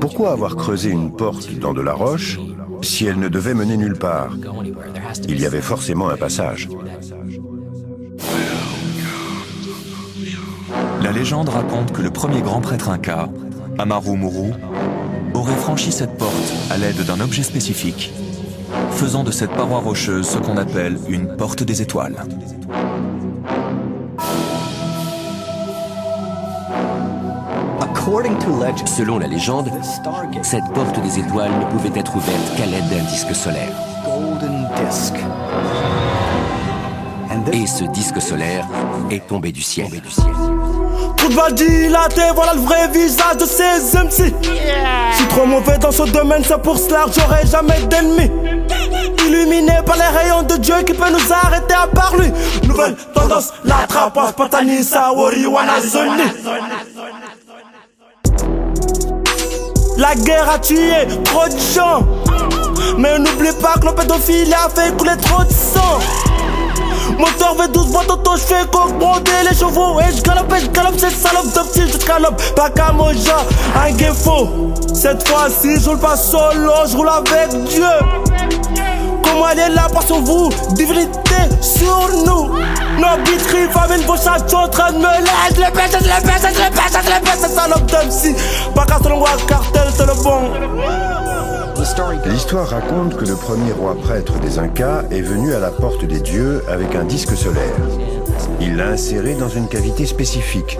Pourquoi avoir creusé une porte dans de la roche si elle ne devait mener nulle part? Il y avait forcément un passage. La légende raconte que le premier grand prêtre inca, Amaru Muru, aurait franchi cette porte à l'aide d'un objet spécifique, faisant de cette paroi rocheuse ce qu'on appelle une porte des étoiles. Selon la légende, cette porte des étoiles ne pouvait être ouverte qu'à l'aide d'un disque solaire. Et ce disque solaire est tombé du ciel. Tout va dilater, voilà le vrai visage de ces MC. Je suis trop mauvais dans ce domaine, c'est pour cela que j'aurai jamais d'ennemis. Illuminé par les rayons de Dieu qui peut nous arrêter à part lui. Nouvelle tendance, la trappe, Patani, Sawori, Wanazoni. La guerre a tué trop de gens, mais n'oublie pas que le pédophile a fait couler trop de sang. Moteur V12, voit auto, j'fais qu'augmenter les chevaux. Et j'galope, ces salopes de petits, je scalope. Pas qu'à Moja, un guéfo. Cette fois-ci, je roule pas solo, je roule avec Dieu. Comment elle est là, pas sur vous, divinité sur nous. Nos bitries, famine, vos chats sont en train de me lâcher. Je les pèse, ces salopes de MC. Pas qu'à selon moi, cartel, c'est le bon. L'histoire raconte que le premier roi prêtre des Incas est venu à la porte des dieux avec un disque solaire. Il l'a inséré dans une cavité spécifique.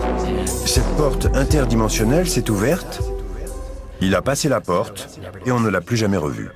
Cette porte interdimensionnelle s'est ouverte, il a passé la porte et on ne l'a plus jamais revu.